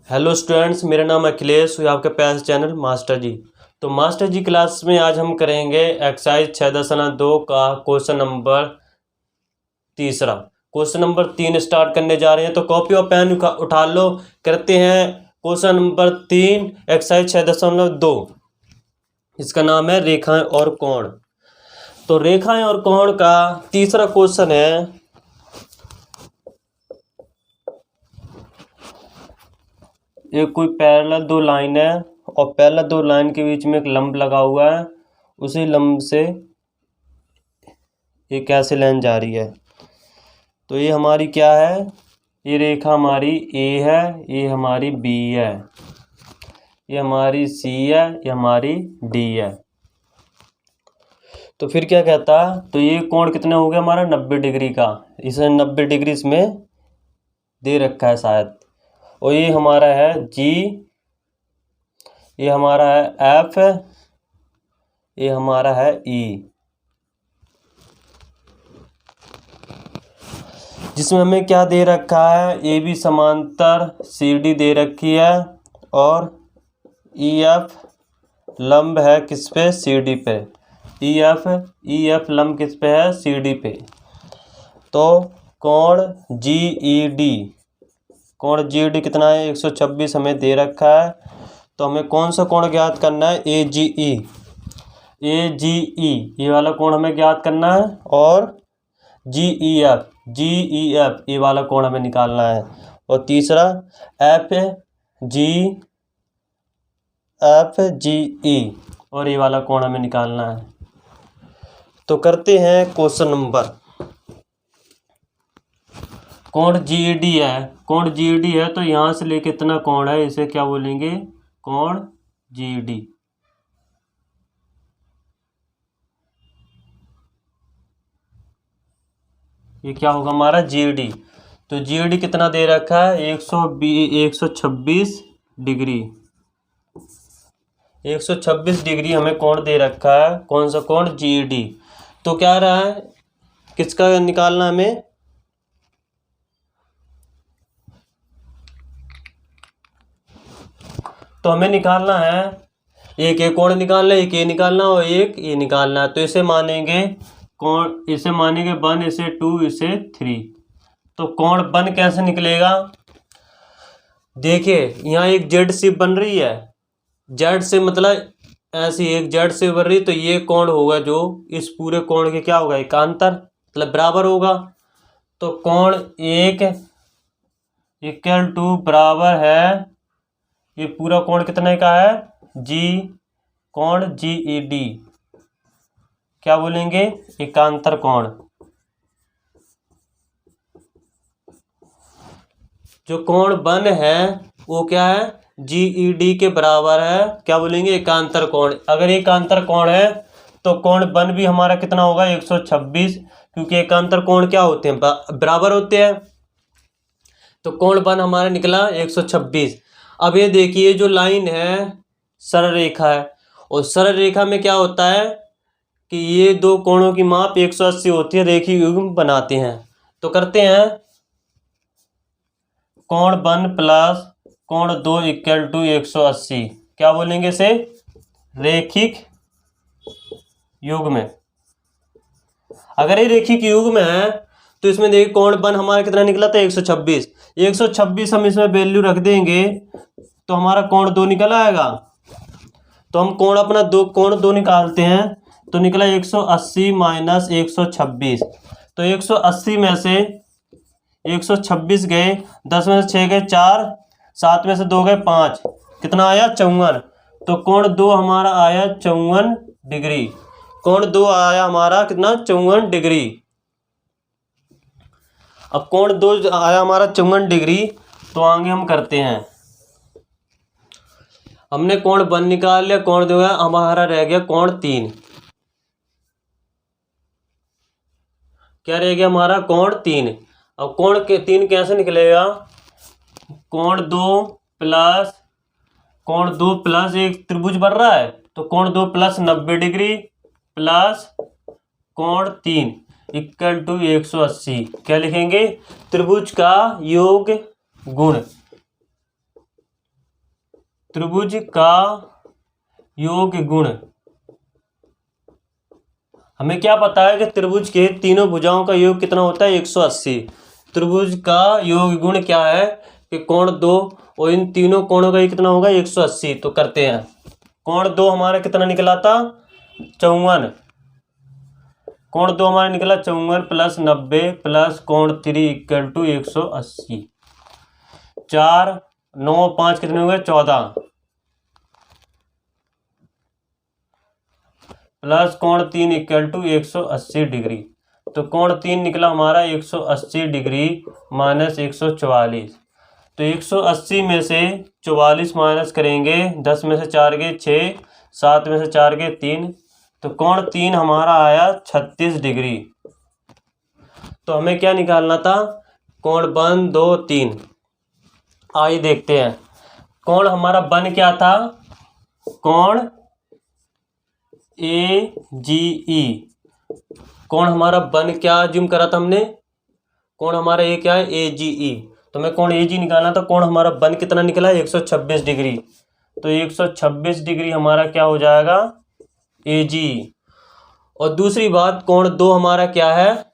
Hello students, मेरा नाम अखिलेश है, आपके प्यारे चैनल मास्टर जी। तो मास्टर जी क्लास में आज हम करेंगे एक्सरसाइज 6.2 का question number 3। Question number 3 start करने जा रहे हैं। तो कॉपी और पेन उठा लो। करते हैं क्वेश्चन नंबर 3 एक्सरसाइज 6.2। इसका नाम है रेखाएं और कोण। तो रेखाएं और कोण का तीसरा क्वेश्चन है। एक कोई पैरेलल दो लाइन है और पैरेलल दो लाइन के बीच में एक लंब लगा हुआ है। उसी लंब से एक ऐसे लाइन जा रही है। तो ये हमारी क्या है? ये रेखा हमारी ए है, ये हमारी बी है, ये हमारी सी है, ये हमारी डी है। तो फिर क्या कहता? तो ये कोण कितना हो गया हमारा? 90 डिग्री का। इसे 90 डिग्री इसमें दे रखा है शायद। और ये हमारा है जी, ये हमारा है एफ, ये हमारा है ई, जिसमें हमें क्या दे रखा है? ए बी समांतर सी डी दे रखी है और ई एफ लंब है किस पे? सी डी पे। ई एफ लंब किस पे है? सी डी पे। तो कोण जी ई डी, कोण जी डी कितना है? 126 हमें दे रखा है। तो हमें कौन सा कोण ज्ञात करना है? ए जी ई, ए जी ई ये वाला कोण हमें ज्ञात करना है। और जी ई एफ ये वाला कोण हमें निकालना है। और तीसरा एफ जी ई और ये वाला कोण हमें निकालना है। तो करते हैं क्वेश्चन नंबर। कोण जी ई डी है, कोण जी ई डी है तो यहाँ से लेके इतना कोण है, इसे क्या बोलेंगे? कोण जी ई डी। ये क्या होगा हमारा? जी ई डी। तो जी ई डी कितना दे रखा है? 126 डिग्री। 126 डिग्री हमें कोण दे रखा है। कौन सा कोण? जी ई डी। तो क्या रहा है? किसका निकालना हमें? तो हमें निकालना है, एक ये कोण निकालना है, एक ये निकालना और एक ये निकालना है। तो इसे मानेंगे कोण, इसे मानेंगे 1, इसे 2, इसे 3। तो कोण 1 कैसे निकलेगा? देखिए यहाँ एक जेड शेप बन रही है। जेड से मतलब ऐसी एक जेड से बन रही, तो ये कोण होगा जो इस पूरे कोण के क्या होगा? एकांतर, मतलब बराबर होगा। तो कोण 1 इक्वल टू बराबर है, ये पूरा कोण कितने का है? जी, कोण जी ई डी क्या बोलेंगे? एकांतर कोण। जो कोण 1 है वो क्या है? जी ई डी के बराबर है। क्या बोलेंगे? एकांतर कोण। अगर एकांतर कोण है तो कोण 1 भी हमारा कितना होगा? 126, क्योंकि एकांतर कोण क्या होते हैं? बराबर होते हैं। तो कोण 1 हमारा निकला 126। अब ये देखिए जो लाइन है सरल रेखा है, और सरल रेखा में क्या होता है कि ये दो कोणों की माप 180 होती है, रेखीय युग्म बनाते हैं। तो करते हैं कोण 1 प्लस कोण 2 इक्वल टू 180। क्या बोलेंगे इसे? रेखिक युग्म। अगर ये रेखिक युग्म है तो इसमें देखिए कोण 1 हमारा कितना निकला था? 126। 126 हम इसमें वैल्यू रख देंगे तो हमारा कोण 2 निकल आएगा। तो हम कोण अपना कोण 2 निकालते हैं। तो निकला 180 माइनस 126। तो 180 में से 126 गए, 10 में से 6 गए 4, 7 में से 2 गए 5, कितना आया? 54। तो कोण 2 हमारा आया 54 डिग्री। कोण 2 आया हमारा कितना? 54 डिग्री। अब कोण 2 आया हमारा 54 डिग्री। तो आगे हम करते हैं, हमने कोण 1 निकाल लिया, कोण 2 हमारा रह गया कोण 3। क्या रह गया हमारा? कोण 3। अब कोण के 3 कैसे निकलेगा? कोण 2 प्लस कोण 2 प्लस एक त्रिभुज बन रहा है, तो कोण 2 प्लस 90 डिग्री प्लस कोण 3 इक्वल टू 180। क्या लिखेंगे? त्रिभुज का योग गुण। त्रिभुज का योग गुण, हमें क्या पता है कि त्रिभुज के तीनों भुजाओं का योग कितना होता है 180। त्रिभुज का योग गुण क्या है कि कोण 2 और इन तीनों कोणों का कितना होगा 180। तो करते हैं, कोण 2 हमारा कितना निकला था 54, कोण 2 हमारा निकला 54 प्लस 90 प्लस कोण 3 इक्वल टू 180। 4 9 5 कितने हो गए 14 प्लस कोण 3 इक्वल टू 180 डिग्री। तो कोण 3 निकला हमारा 180 डिग्री माइनस 144। तो 180 में से 44 माइनस करेंगे, 10 में से 4 गए 6, 7 में से 4 गए 3, तो कोण 3 हमारा आया 36 डिग्री। तो हमें क्या निकालना था, कोण 1 2 3। आइए देखते हैं, कोण हमारा बन क्या था, कोण AGE। कोण हमारा बन क्या ज्यूम करा था हमने, कोण हमारा ये क्या है AGE। तो मैं कोण AG निकालना था, कोण हमारा बन कितना निकला 126 डिग्री। तो 126 डिग्री हमारा क्या हो जाएगा AGE। और दूसरी बात, कोण 2 हमारा क्या है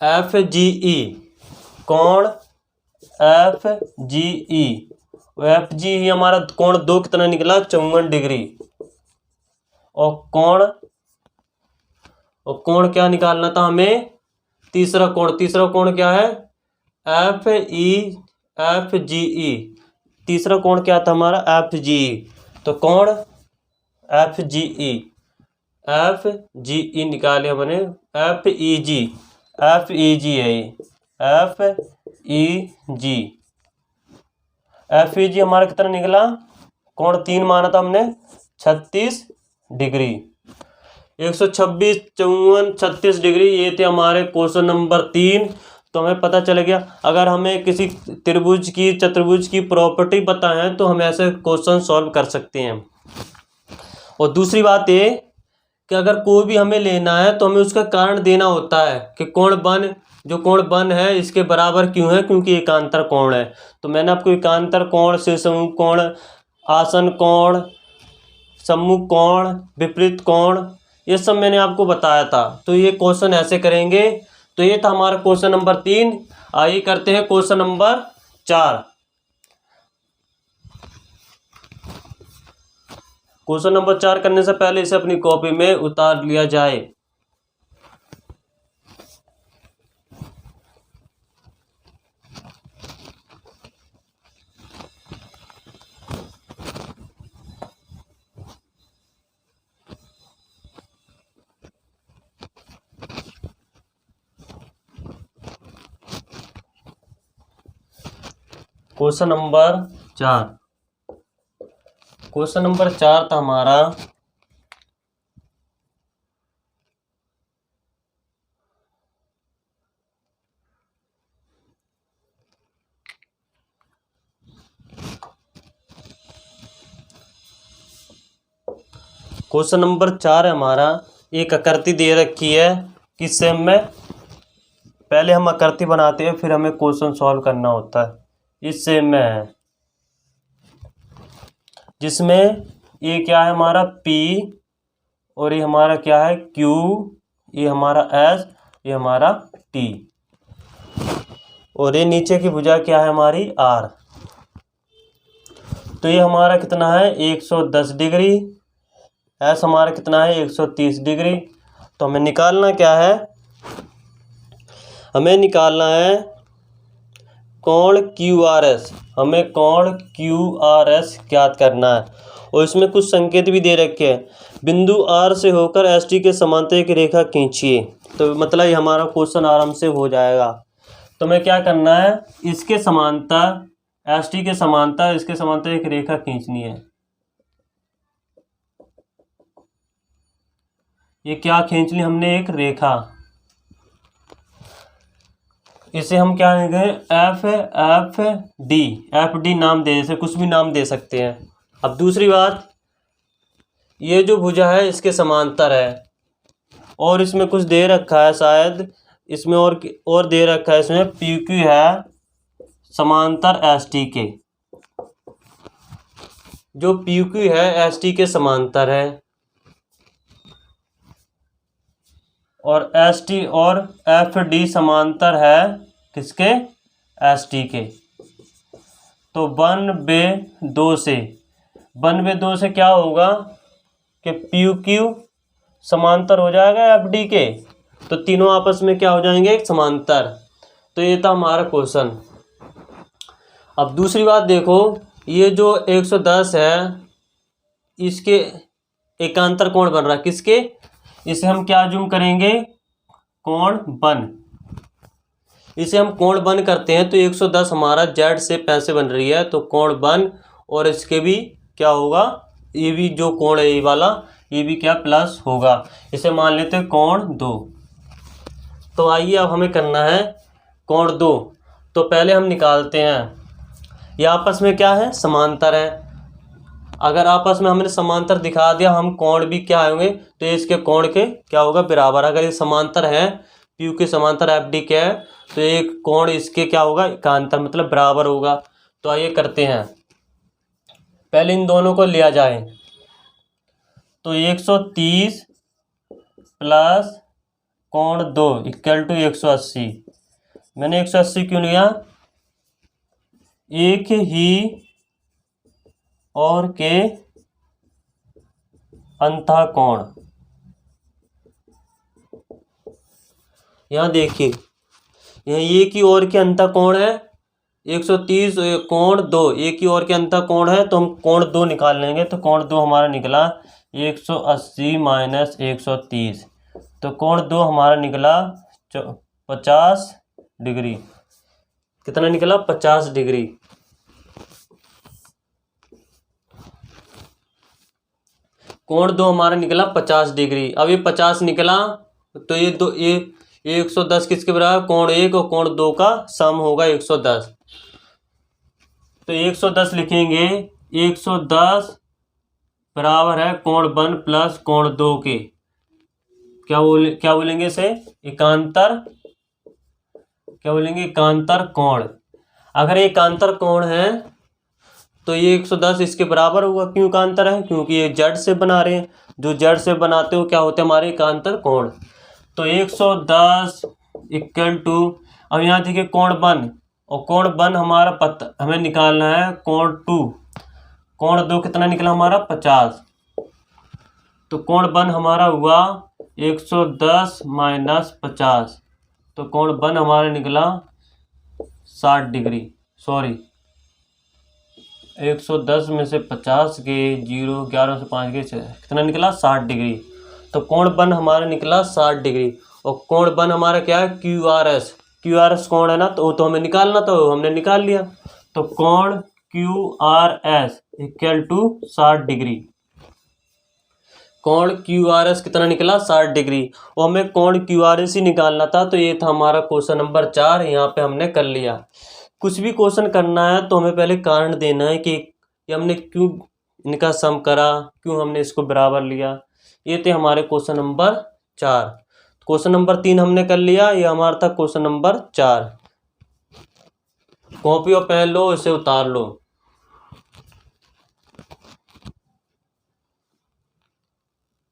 FGE। कोण FGE, FGE हमारा कोण 2 कितना निकला 54 डिग्री। और कोण क्या निकालना था हमें, तीसरा कोण क्या है FGE। तीसरा कोण क्या था हमारा FGE। तो कोण FGE निकाले हमने, FEG है FEG हमारा कितना निकला, कोण 3 माना था हमने 36 डिग्री। 126 54 36 डिग्री, ये थे हमारे क्वेश्चन नंबर 3। तो हमें पता चल गया, अगर हमें किसी त्रिभुज की चतुर्भुज की प्रॉपर्टी पता है तो हम ऐसे क्वेश्चन सॉल्व कर सकते हैं। और दूसरी बात ये कि अगर कोई भी हमें लेना है तो हमें उसका कारण देना होता है कि कोण बन है इसके बराबर क्यों है, क्योंकि एकांतर कोण है। तो मैंने आपको एकांतर कोण से समूह कोण, आसन कोण, सम्मुख कोण, विपरीत कोण, ये सब मैंने आपको बताया था। तो ये क्वेश्चन ऐसे करेंगे। तो ये था हमारा क्वेश्चन नंबर 3। आइए करते हैं क्वेश्चन नंबर 4। क्वेश्चन नंबर 4 करने से पहले इसे अपनी कॉपी में उतार लिया जाए। क्वेश्चन नंबर 4, क्वेश्चन नंबर 4 था हमारा, क्वेश्चन नंबर 4 है हमारा। एक आकृति दे रखी है किस सेम में, पहले हम आकृति बनाते हैं फिर हमें क्वेश्चन सॉल्व करना होता है। इस सेम में है जिसमें ये क्या है हमारा P और ये हमारा क्या है Q, ये हमारा S, ये हमारा T, और ये नीचे की भुजा क्या है हमारी R। तो ये हमारा कितना है 110 डिग्री, S हमारा कितना है 130 डिग्री। तो हमें निकालना क्या है, हमें निकालना है कोण QRS। हमें कोण QRS ज्ञात करना है। और इसमें कुछ संकेत भी दे रखे हैं। बिंदु R से होकर ST के समांतर एक रेखा खींचिए। तो मतलब ये हमारा क्वेश्चन आराम से हो जाएगा। तो हमें क्या करना है, इसके समांतर ST के समांतर इसके समांतर एक रेखा खींचनी है। ये क्या खींच ली हमने, एक रेखा। इसे हम क्या लिखेंगे FD नाम दे, इसे कुछ भी नाम दे सकते हैं। अब दूसरी बात, ये जो भुजा है इसके समांतर है और इसमें कुछ दे रखा है शायद, इसमें और दे रखा है, इसमें PQ है समांतर एस टी के। जो पी क्यू है एस टी के समांतर है और एस टी और एफ डी समांतर है किसके? एस टी के। तो 1/2 से 1/2 से क्या होगा कि पी क्यू समांतर हो जाएगा एफ डी के, तो तीनों आपस में क्या हो जाएंगे? समांतर। तो ये था हमारा क्वेश्चन। अब दूसरी बात देखो, ये जो 110 है इसके एकांतर कोण बन रहा है किसके? इसे हम क्या जूम करेंगे? कोण बन। इसे हम कोण बन करते हैं तो 110 हमारा जेड से पैसे बन रही है, तो कोण बन, और इसके भी क्या होगा? ये भी जो कोण है ये वाला, ये भी क्या प्लस होगा। इसे मान लेते हैं कोण 2। तो आइए अब हमें करना है कोण 2। तो पहले हम निकालते हैं, ये आपस में क्या है? समांतर है। अगर आपस में हमने समांतर दिखा दिया, हम कोण भी क्या होंगे? तो इसके कोण के क्या होगा? बराबर। अगर ये समांतर है, पी के समांतर एफ डी के है, तो एक कोण इसके क्या होगा? एकांतर, मतलब बराबर होगा। तो आइए करते हैं, पहले इन दोनों को लिया जाए। तो 130 प्लस कोण 2 इक्वल टू 180। मैंने 180 क्यों लिया? एक ही और के अंतःकोण। यहाँ देखिए, यहाँ एक ही और के अंतःकोण है 130 कोण 2, एक ही और के अंतःकोण है, तो हम कोण 2 निकाल लेंगे। तो कोण 2 हमारा निकला 180 माइनस 130, तो कोण 2 हमारा निकला 50 डिग्री। कितना निकला? 50 डिग्री। कोण 2 हमारा निकला 50 डिग्री। अब ये 50 निकला तो ये 110 किसके बराबर? कोण 1 और कोण 2 का सम होगा 110। तो 110 लिखेंगे। 110 बराबर है कोण 1 प्लस कोण 2 के क्या बोलेंगे इसे? एकांतर। क्या बोलेंगे? एकांतर कोण। अगर ये एकांतर कोण है तो ये 110 इसके बराबर होगा। क्यों एकांतर है? क्योंकि ये जड़ से बना रहे हैं, जो जड़ से बनाते हो क्या होते हैं? हमारे एकांतर कोण। तो 110 इक्वल टू, अब यहाँ देखिए कोण 1, और कोण 1 हमारा हमें निकालना है कोण 2। कोण 2 कितना निकला हमारा? 50। तो कोण 1 हमारा हुआ 110 माइनस 50, तो कोण 1 हमारा निकला 60 डिग्री। सॉरी, 110 में से 50 गए 0, 11 से 5 गए 6, कितना निकला? 60 डिग्री। तो कोण 1 हमारा निकला 60 डिग्री। और कोण 1 हमारा क्या है? Q R S. Q R S कोण है ना, तो वो तो हमें निकालना, तो हमने निकाल लिया। तो कोण Q R S equal to 60 degree. कोण क्यू आर एस कितना निकला? 60 डिग्री। और हमें कोण क्यू आर एस ही निकालना था, तो ये था हमारा क्वेश्चन नंबर 4। यहाँ पे हमने कर लिया। कुछ भी क्वेश्चन करना है तो हमें पहले कारण देना है कि हमने क्यों इनका सम करा, क्यों हमने इसको बराबर लिया। ये थे हमारे क्वेश्चन नंबर 4। क्वेश्चन नंबर 3 हमने कर लिया, ये हमारा था क्वेश्चन नंबर 4। कॉपी और पेन लो, इसे उतार लो।